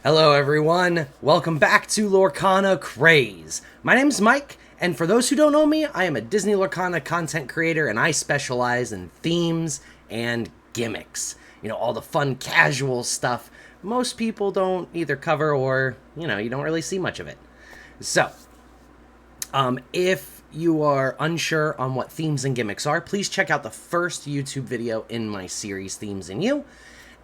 Hello everyone, welcome back to Lorcana Craze. My name's Mike, and for those who don't know me, I am a Disney Lorcana content creator and I specialize in themes and gimmicks. You know, all the fun casual stuff most people don't either cover or, you don't really see much of it. So, if you are unsure on what themes and gimmicks are, please check out the first YouTube video in my series, Themes and You.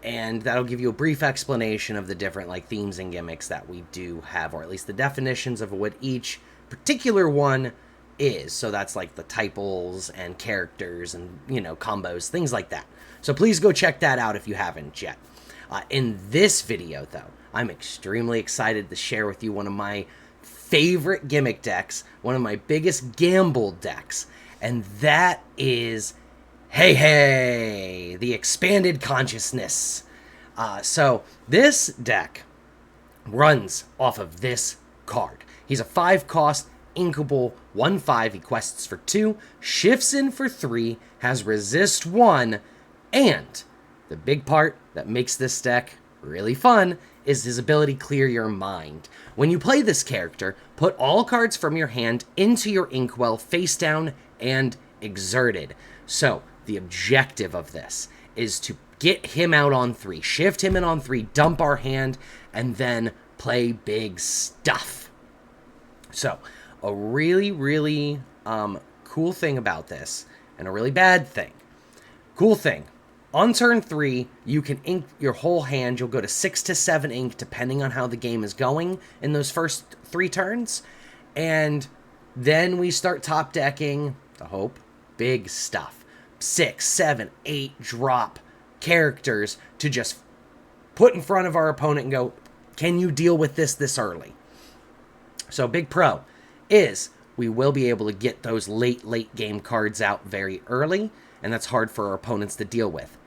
And that'll give you a brief explanation of the different themes and gimmicks that we do have, or at least the definitions of what each particular one is. So that's like the typals and characters and, combos, things like that. So please go check that out if you haven't yet. In this video, though, I'm extremely excited to share with you one of my favorite gimmick decks, one of my biggest gamble decks, and that is HEIHEI, the Expanded Consciousness. So this deck runs off of this card. He's a 5-cost, inkable, 1/5. He quests for 2, shifts in for 3, has resist 1, and the big part that makes this deck really fun is his ability Clear Your Mind. When you play this character, put all cards from your hand into your inkwell face down and exerted. So the objective of this is to get him out on 3, shift him in on 3, dump our hand, and then play big stuff. So a really, really cool thing about this, and a really bad thing. Cool thing, on turn 3, you can ink your whole hand. You'll go to 6 to 7 ink, depending on how the game is going in those first 3 turns. And then we start top decking, the hope, big stuff. 6, 7, 8 drop characters to just put in front of our opponent and go, can you deal with this early? So big pro is we will be able to get those late game cards out very early, and that's hard for our opponents to deal with.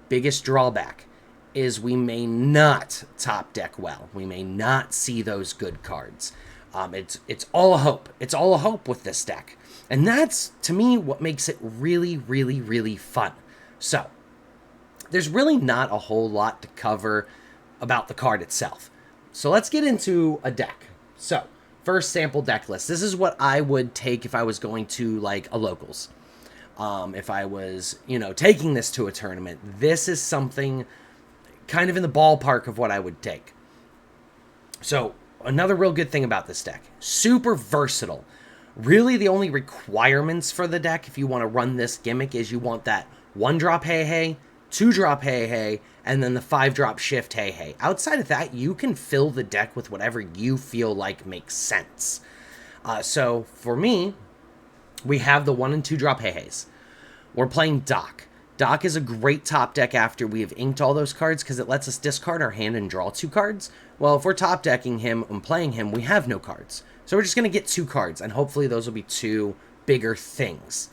Biggest drawback is we may not top deck well. We may not see those good cards. It's all a hope. It's all a hope with this deck. And that's, to me, what makes it really, really, really fun. So, there's really not a whole lot to cover about the card itself. So let's get into a deck. So, first sample deck list. This is what I would take if I was going to, a locals. If I was, taking this to a tournament, this is something kind of in the ballpark of what I would take. So, another real good thing about this deck, super versatile. Really, the only requirements for the deck, if you want to run this gimmick, is you want that 1-drop HEIHEI, 2-drop HEIHEI, and then the 5-drop shift HEIHEI. Outside of that, you can fill the deck with whatever you feel like makes sense. So, for me, we have the 1 and 2-drop HEIHEIs. We're playing Doc. Doc is a great top deck after we have inked all those cards because it lets us discard our hand and draw 2 cards. Well, if we're top decking him and playing him, we have no cards. So we're just going to get 2 cards, and hopefully those will be 2 bigger things.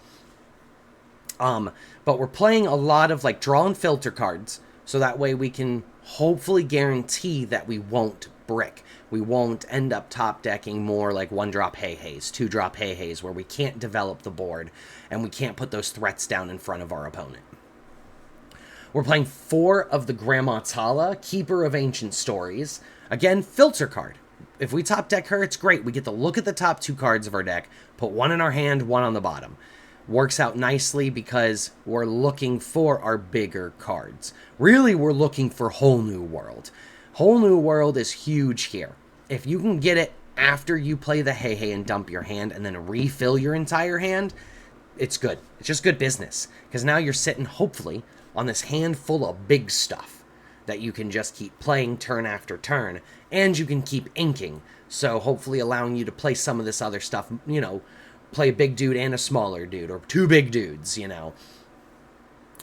But we're playing a lot of draw and filter cards, so that way we can hopefully guarantee that we won't brick. We won't end up top decking more 1-drop HEIHEIs, 2-drop HEIHEIs, where we can't develop the board, and we can't put those threats down in front of our opponent. We're playing 4 of the Grandma Tala, Keeper of Ancient Stories. Again, filter card. If we top deck her, it's great. We get to look at the top 2 cards of our deck, put 1 in our hand, 1 on the bottom. Works out nicely because we're looking for our bigger cards. Really, we're looking for Whole New World. Whole New World is huge here. If you can get it after you play the HEIHEI and dump your hand and then refill your entire hand, it's good. It's just good business. Because now you're sitting, hopefully, on this hand full of big stuff that you can just keep playing turn after turn, and you can keep inking, so hopefully allowing you to play some of this other stuff, play a big dude and a smaller dude, or 2 big dudes,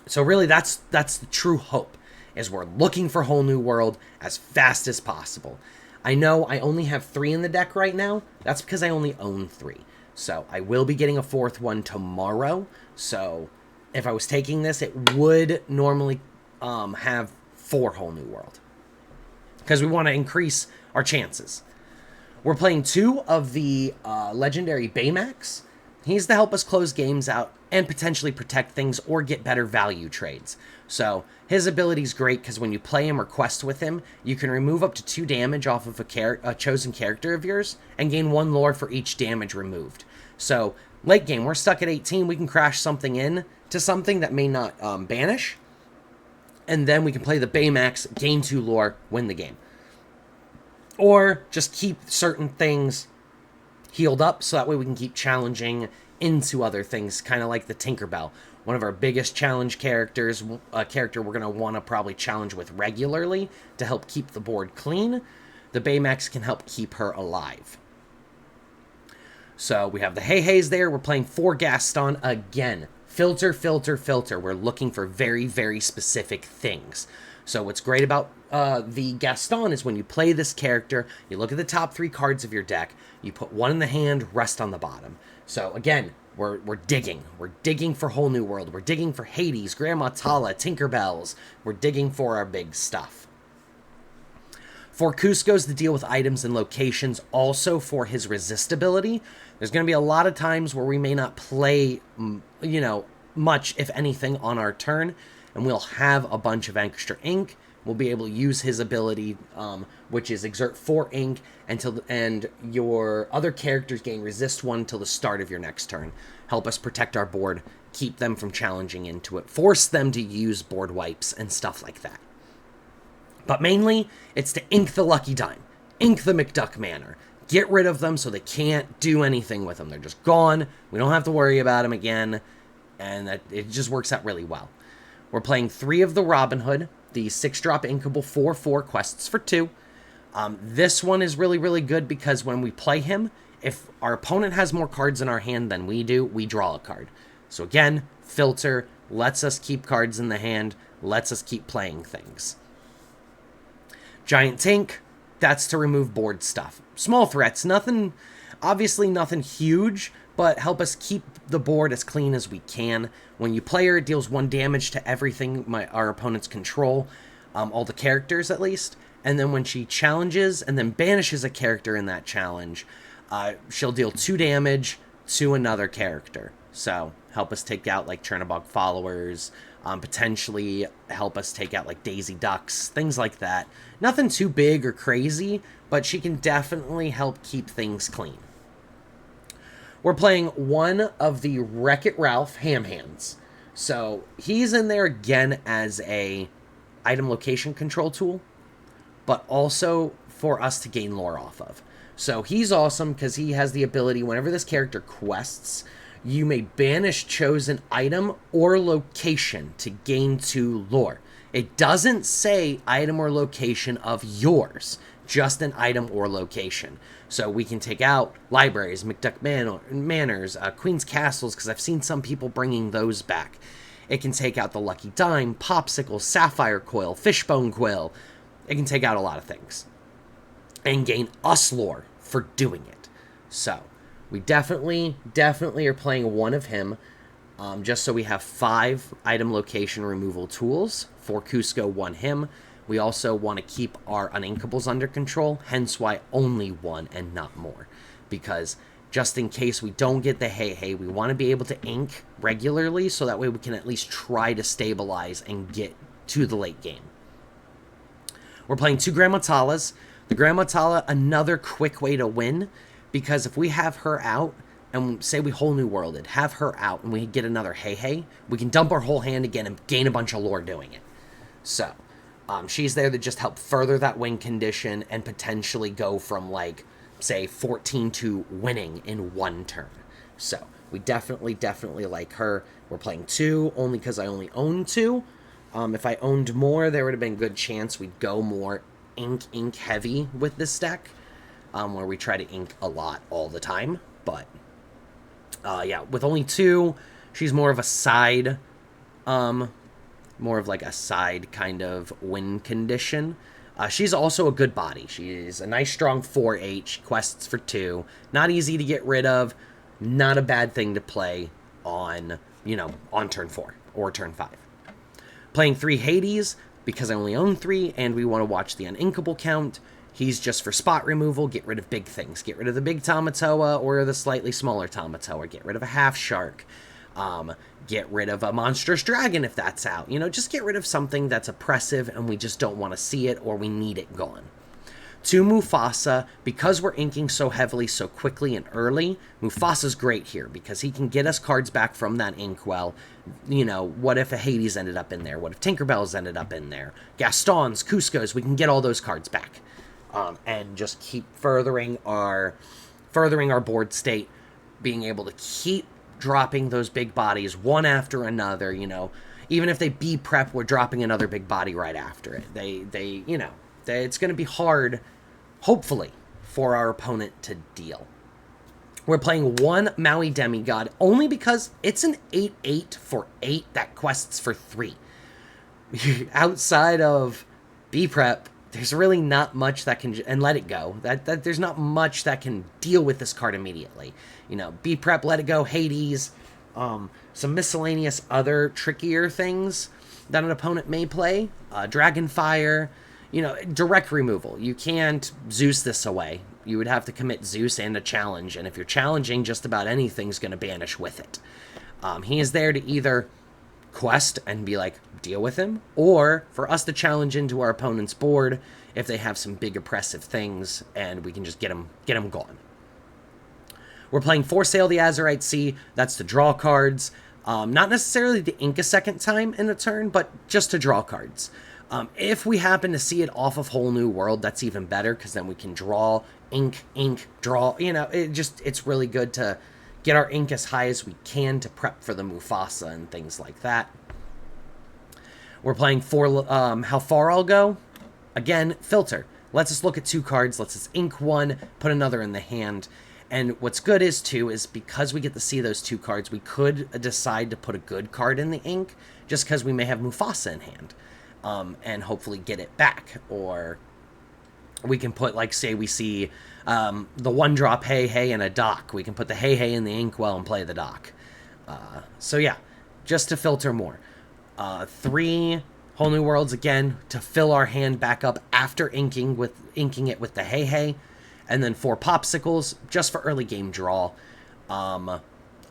So really, that's the true hope, is we're looking for Whole New World as fast as possible. I know I only have 3 in the deck right now. That's because I only own 3. So I will be getting a 4th one tomorrow, so if I was taking this, it would normally have 4 Whole New World, because we want to increase our chances. We're playing 2 of the legendary Baymax. He's to help us close games out and potentially protect things or get better value trades. So his ability is great because when you play him or quest with him, you can remove up to 2 damage off of a chosen character of yours and gain 1 lore for each damage removed. So late game, we're stuck at 18, we can crash something in to something that may not banish, and then we can play the Baymax, gain 2 lore, win the game. Or just keep certain things healed up so that way we can keep challenging into other things, kind of like the Tinkerbell. One of our biggest challenge characters, a character we're going to want to probably challenge with regularly to help keep the board clean. The Baymax can help keep her alive. So we have the HEIHEIs there. We're playing 4 Gaston again. Filter, filter, filter. We're looking for very, very specific things. So what's great about the Gaston is when you play this character, you look at the top 3 cards of your deck, you put 1 in the hand, rest on the bottom. So again, we're digging. We're digging for Whole New World. We're digging for Hades, Grandma Tala, Tinkerbells. We're digging for our big stuff. For Cusco's to deal with items and locations, also for his resistibility. There's going to be a lot of times where we may not play, much, if anything, on our turn, and we'll have a bunch of extra ink. We'll be able to use his ability, which is exert 4 ink, and your other characters gain resist 1 till the start of your next turn. Help us protect our board, keep them from challenging into it, force them to use board wipes and stuff like that. But mainly, it's to ink the Lucky Dime, ink the McDuck Manor, get rid of them so they can't do anything with them. They're just gone. We don't have to worry about them again, and it just works out really well. We're playing 3 of the Robin Hood, the 6-drop inkable 4/4 quests for 2. This one is really, really good because when we play him, if our opponent has more cards in our hand than we do, we draw a card. So again, filter, lets us keep cards in the hand, lets us keep playing things. Giant Tank, that's to remove board stuff. Small threats, obviously nothing huge, but help us keep the board as clean as we can. When you play her, it deals 1 damage to everything our opponents control, all the characters at least. And then when she challenges and then banishes a character in that challenge, she'll deal 2 damage to another character. So help us take out like Chernobog followers, potentially help us take out like Daisy Ducks, things like that. Nothing too big or crazy, but she can definitely help keep things clean. We're playing 1 of the Wreck-It Ralph Ham Hands. So he's in there again as a item location control tool, but also for us to gain lore off of. So he's awesome because he has the ability, whenever this character quests, you may banish chosen item or location to gain 2 lore. It doesn't say item or location of yours, just an item or location. So we can take out libraries, McDuck Manors, Queen's Castles, because I've seen some people bringing those back. It can take out the Lucky Dime, Popsicle, Sapphire Coil, Fishbone Quill. It can take out a lot of things. And gain us lore for doing it. So we definitely are playing 1 of him, just so we have 5 item location removal tools. For Cusco, 1 him. We also want to keep our uninkables under control, hence why only 1 and not more. Because just in case we don't get the HEIHEI, we want to be able to ink regularly so that way we can at least try to stabilize and get to the late game. We're playing 2 Grandma Talas. The Grandma Tala, another quick way to win, because if we have her out, and say we Whole New Worlded, have her out, and we get another HEIHEI, we can dump our whole hand again and gain a bunch of lore doing it. So she's there to just help further that win condition and potentially go from, like, say, 14 to winning in 1 turn. So we definitely like her. We're playing 2 only because I only own 2. If I owned more, there would have been a good chance we'd go more ink heavy with this deck, where we try to ink a lot all the time. But yeah, with only 2, she's more of a side, more of like a side kind of win condition. She's also a good body. She's a nice strong 4/8, quests for 2. Not easy to get rid of. Not a bad thing to play on, on turn 4 or turn 5. Playing 3 Hades, because I only own 3, and we want to watch the uninkable count. He's just for spot removal, get rid of big things. Get rid of the big Tamatoa or the slightly smaller Tamatoa. Get rid of a half shark. Get rid of a monstrous dragon if that's out. You know, just get rid of something that's oppressive and we just don't want to see it or we need it gone. 2 Mufasa, because we're inking so heavily, so quickly and early, Mufasa's great here because he can get us cards back from that inkwell. You know, what if a Hades ended up in there? What if Tinkerbell's ended up in there? Gaston's, Cusco's, we can get all those cards back. And just keep furthering our board state, being able to keep dropping those big bodies one after another, you know. Even if they be prep, we're dropping another big body right after it. It's going to be hard, hopefully, for our opponent to deal. We're playing 1 Maui Demigod only because it's an 8/8 for 8 that quests for 3. Outside of B-Prep, there's really not much that can... And Let It Go. That there's not much that can deal with this card immediately. You know, B-Prep, Let It Go, Hades, some miscellaneous other trickier things that an opponent may play. Dragonfire... You know, direct removal. You can't Zeus this away. You would have to commit Zeus and a challenge, and if you're challenging, just about anything's going to banish with it. He is there to either quest and be like, deal with him, or for us to challenge into our opponent's board if they have some big oppressive things, and we can just get them gone. We're playing For Sale the Azurite Sea. That's to draw cards. Not necessarily to ink a second time in a turn, but just to draw cards. If we happen to see it off of Whole New World, that's even better, because then we can draw, ink, draw. You know, it's really good to get our ink as high as we can to prep for the Mufasa and things like that. We're playing for How Far I'll Go. Again, filter. Lets us look at 2 cards, lets us ink 1, put another in the hand. And what's good is because we get to see those 2 cards, we could decide to put a good card in the ink, just because we may have Mufasa in hand. And hopefully get it back. Or we can put, like, say we see the 1-drop HEIHEI in a dock. We can put the HEIHEI in the inkwell and play the dock. So yeah, just to filter more. 3 Whole New Worlds, again, to fill our hand back up after inking it with the HEIHEI. And then 4 Popsicles, just for early game draw.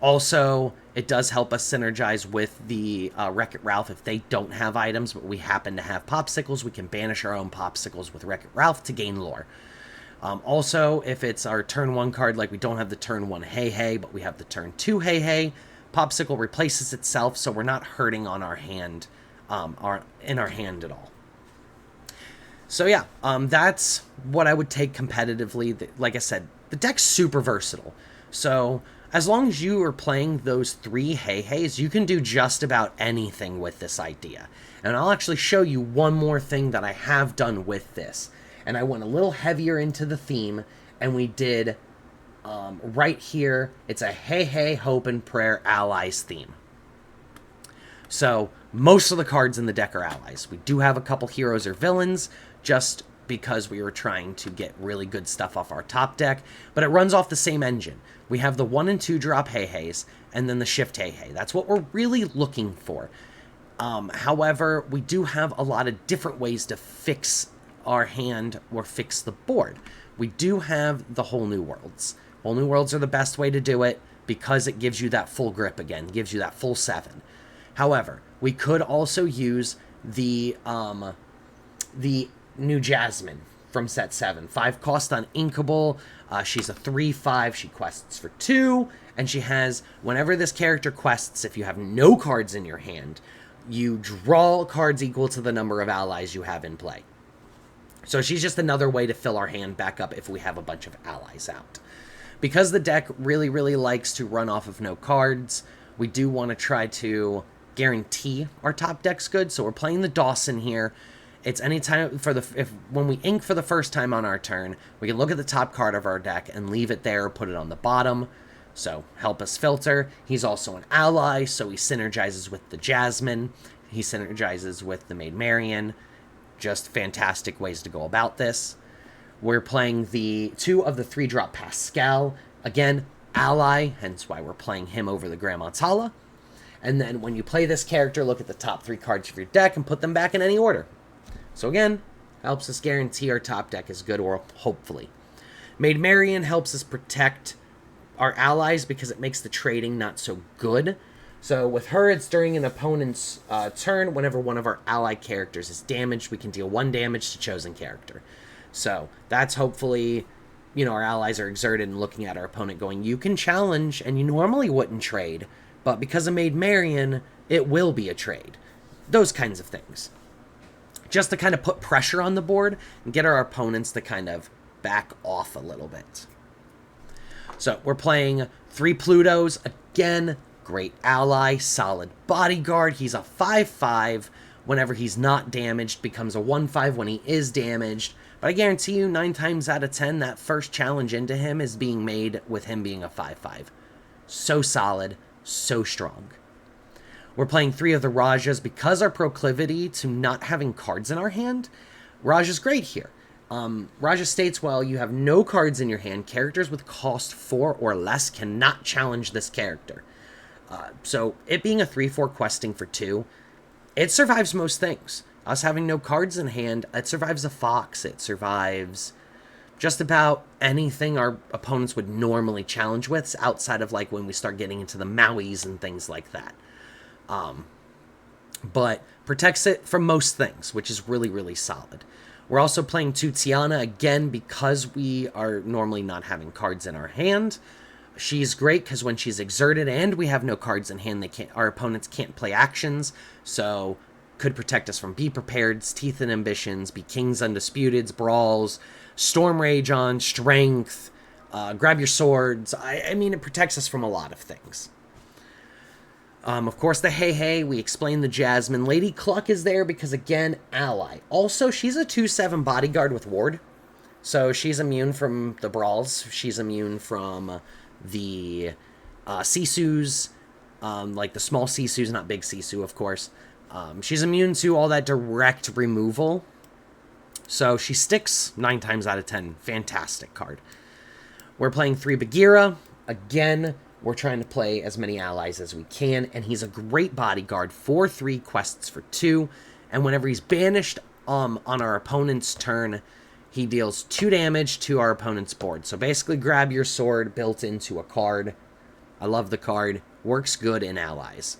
Also, it does help us synergize with the Wreck-It Ralph if they don't have items, but we happen to have Popsicles. We can banish our own Popsicles with Wreck-It Ralph to gain lore. Also, if it's our turn 1 card, like we don't have the turn 1 HEIHEI, but we have the turn 2 HEIHEI, Popsicle replaces itself, so we're not hurting on our hand, in our hand at all. So yeah, that's what I would take competitively. Like I said, the deck's super versatile. So as long as you are playing those 3 HEIHEIs, you can do just about anything with this idea. And I'll actually show you one more thing that I have done with this. And I went a little heavier into the theme, and we did, right here, it's a HEIHEI Hope and Prayer Allies theme. So most of the cards in the deck are allies. We do have a couple heroes or villains, just because we were trying to get really good stuff off our top deck, but it runs off the same engine. We have the 1 and 2 drop HEIHEIs, and then the shift HEIHEI. That's what we're really looking for. However, we do have a lot of different ways to fix our hand or fix the board. We do have the Whole New Worlds. Whole New Worlds are the best way to do it because it gives you that full grip again, gives you that full 7. However, we could also use the new Jasmine from set 7. 5 cost on Inkable. She's a 3/5. She quests for 2. And she has, whenever this character quests, if you have no cards in your hand, you draw cards equal to the number of allies you have in play. So she's just another way to fill our hand back up if we have a bunch of allies out. Because the deck really, really likes to run off of no cards, we do want to try to guarantee our top deck's good. So we're playing the Dawson here. It's anytime when we ink for the first time on our turn, we can look at the top card of our deck and leave it there or put it on the bottom. So help us filter. He's also an ally, so he synergizes with the Jasmine. He synergizes with the Maid Marian. Just fantastic ways to go about this. We're playing the 2 of the 3-drop Pascal. Again, ally, hence why we're playing him over the Grandma Tala. And then when you play this character, look at the top 3 cards of your deck and put them back in any order. So again, helps us guarantee our top deck is good, or hopefully. Maid Marian helps us protect our allies because it makes the trading not so good. So with her, it's during an opponent's turn. Whenever one of our ally characters is damaged, we can deal 1 damage to chosen character. So that's hopefully, our allies are exerted and looking at our opponent going, you can challenge, and you normally wouldn't trade, but because of Maid Marian, it will be a trade. Those kinds of things. Just to kind of put pressure on the board and get our opponents to kind of back off a little bit. So we're playing 3 Plutos. Again, great ally, solid bodyguard. He's a 5/5. Whenever he's not damaged, becomes a 1/5 when he is damaged. But I guarantee you, 9 times out of 10, that first challenge into him is being made with him being a 5/5. So solid, so strong. We're playing 3 of the Rajas because our proclivity to not having cards in our hand. Raja's great here. Raja states, well, you have no cards in your hand. Characters with cost 4 or less cannot challenge this character. So it being a 3/4 questing for 2, it survives most things. Us having no cards in hand, it survives a Fox. It survives just about anything our opponents would normally challenge with, outside of like when we start getting into the Mauis and things like that. But protects it from most things, which is really, really solid. We're also playing 2 Tiana, again, because we are normally not having cards in our hand. She's great because when she's exerted and we have no cards in hand, our opponents can't play actions, so could protect us from Be Prepared's, Teeth and Ambitions, Be King's Undisputed's, Brawls, Storm Rage on, Strength, Grab Your Swords. I mean, it protects us from a lot of things. Of course, the HEIHEI, we explained the Jasmine. Lady Cluck is there because, again, ally. Also, she's a 2/7 bodyguard with ward. So she's immune from the Brawls. She's immune from the Sisus, like the small Sisus, not big Sisu, of course. She's immune to all that direct removal. So she sticks 9 times out of 10. Fantastic card. We're playing 3 Bagheera. Again, we're trying to play as many allies as we can, and he's a great bodyguard. 4/3 quests for 2, and whenever he's banished on our opponent's turn, he deals 2 damage to our opponent's board. So basically, Grab Your Sword built into a card. I love the card. Works good in allies.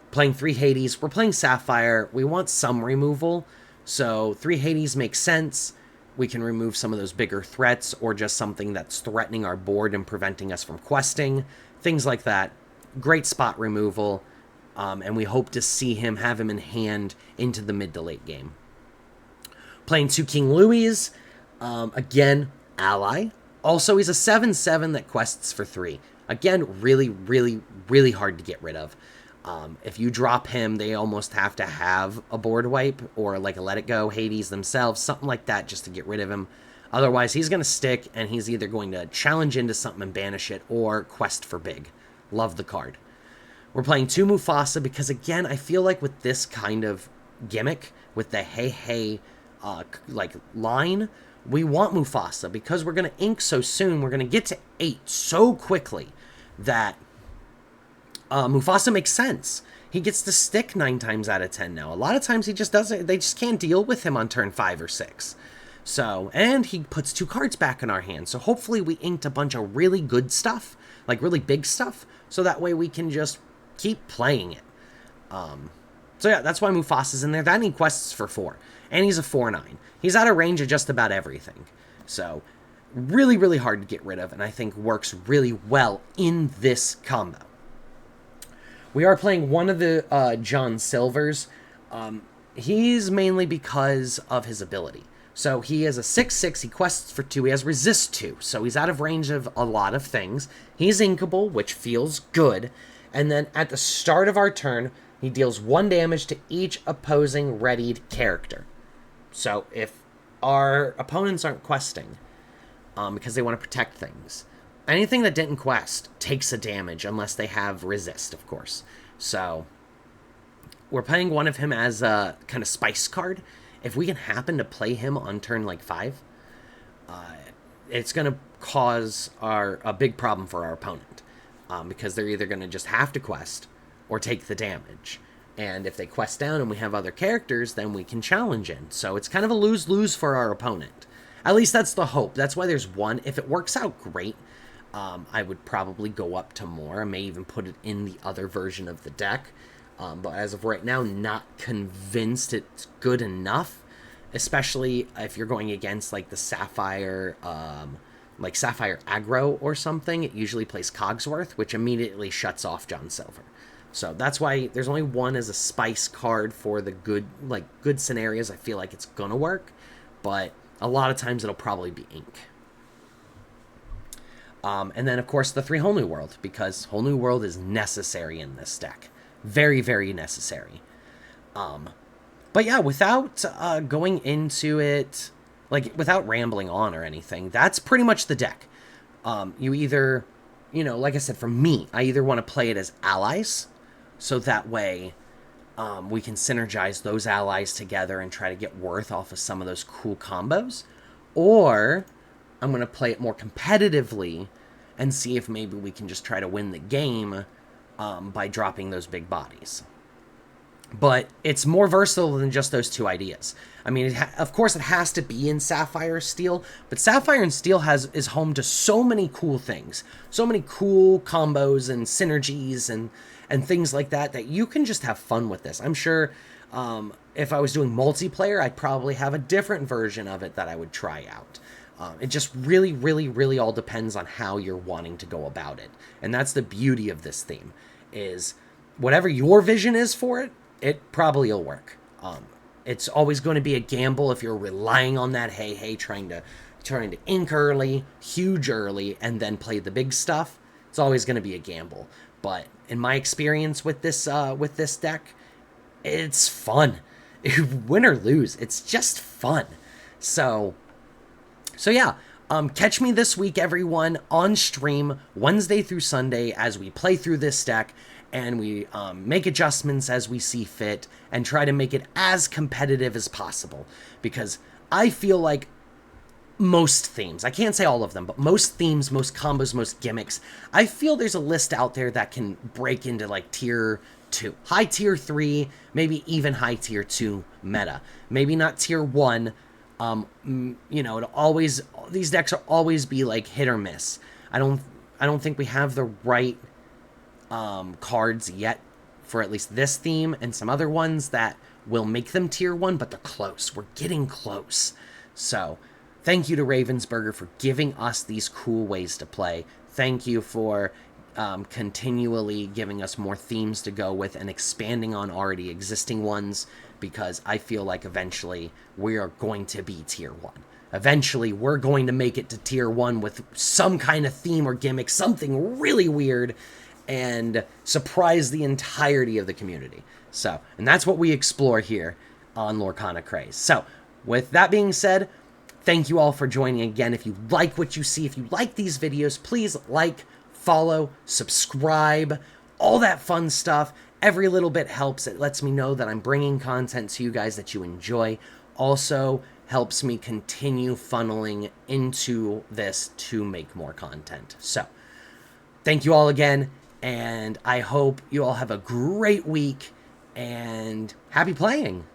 Playing 3 Hades. We're playing Sapphire. We want some removal, so 3 Hades makes sense. We can remove some of those bigger threats, or just something that's threatening our board and preventing us from questing. Things like that. Great spot removal, and we hope to see him, have him in hand into the mid to late game. Playing 2 King Louis. Again, ally. Also, he's a 7/7 that quests for 3. Again, really, really, really hard to get rid of. If you drop him, they almost have to have a board wipe or like a Let It Go, Hades themselves, something like that just to get rid of him. Otherwise, he's going to stick, and he's either going to challenge into something and banish it or quest for big. Love the card. We're playing 2 Mufasa because, again, I feel like with this kind of gimmick, with the HEIHEI line, we want Mufasa because we're going to ink so soon. We're going to get to 8 so quickly that Mufasa makes sense. He gets to stick 9 times out of 10 now. A lot of times he just doesn't. They just can't deal with him on turn 5 or 6. So, and he puts 2 cards back in our hand. So hopefully we inked a bunch of really good stuff, like really big stuff, so that way we can just keep playing it. So yeah, that's why Mufasa's in there. That, and he quests for 4. And he's a 4/9. He's out of range of just about everything. So, really, really hard to get rid of, and I think works really well in this combo. We are playing one of the John Silvers. He's mainly because of his ability. So he is a 6/6, he quests for 2, he has resist 2, so he's out of range of a lot of things. He's inkable, which feels good, and then at the start of our turn, he deals 1 damage to each opposing readied character. So if our opponents aren't questing, because they want to protect things, anything that didn't quest takes a damage, unless they have resist, of course. So we're playing one of him as a kind of spice card. If we can happen to play him on turn like 5, it's going to cause a big problem for our opponent, because they're either going to just have to quest or take the damage. And if they quest down and we have other characters, then we can challenge in. So it's kind of a lose-lose for our opponent. At least that's the hope. That's why there's 1. If it works out, great. I would probably go up to more. I may even put it in the other version of the deck. But as of right now, not convinced it's good enough, especially if you're going against like the Sapphire, like Sapphire aggro or something. It usually plays Cogsworth, which immediately shuts off John Silver. So that's why there's only one as a spice card for the good scenarios. I feel like it's gonna work, but a lot of times it'll probably be ink. And then, of course, the 3 Whole New World, because Whole New World is necessary in this deck. Very, very necessary. But yeah, without going into it, like, without rambling on or anything, that's pretty much the deck. You either, like I said, for me, I either want to play it as allies, so that way we can synergize those allies together and try to get worth off of some of those cool combos, or I'm going to play it more competitively and see if maybe we can just try to win the game by dropping those big bodies. But it's more versatile than just those 2 ideas. I mean, of course, it has to be in Sapphire Steel, but Sapphire and Steel is home to so many cool things, so many cool combos and synergies and things like that, that you can just have fun with this. I'm sure if I was doing multiplayer, I'd probably have a different version of it that I would try out. It just really, really, really all depends on how you're wanting to go about it. And that's the beauty of this theme, is whatever your vision is for it, it probably will work. It's always going to be a gamble if you're relying on that HEIHEI, trying to ink early, huge early, and then play the big stuff. It's always going to be a gamble. But in my experience with this deck, it's fun. Win or lose, it's just fun. So yeah, catch me this week, everyone, on stream Wednesday through Sunday as we play through this deck and we make adjustments as we see fit and try to make it as competitive as possible. Because I feel like most themes, I can't say all of them, but most themes, most combos, most gimmicks, I feel there's a list out there that can break into like tier 2, high tier 3, maybe even high tier 2 meta. Maybe not tier 1. It'll always, these decks will always be like hit or miss. I don't think we have the right cards yet for at least this theme and some other ones that will make them tier 1, but they're close. We're getting close. So thank you to Ravensburger for giving us these cool ways to play. Thank you for continually giving us more themes to go with and expanding on already existing ones, because I feel like eventually we are going to be tier 1. Eventually we're going to make it to tier 1 with some kind of theme or gimmick, something really weird, and surprise the entirety of the community. So, and that's what we explore here on Lorcana Craze. So, with that being said, thank you all for joining again. If you like what you see, if you like these videos, please like, follow, subscribe, all that fun stuff. Every little bit helps. It lets me know that I'm bringing content to you guys that you enjoy. Also helps me continue funneling into this to make more content. So, thank you all again, and I hope you all have a great week, and happy playing!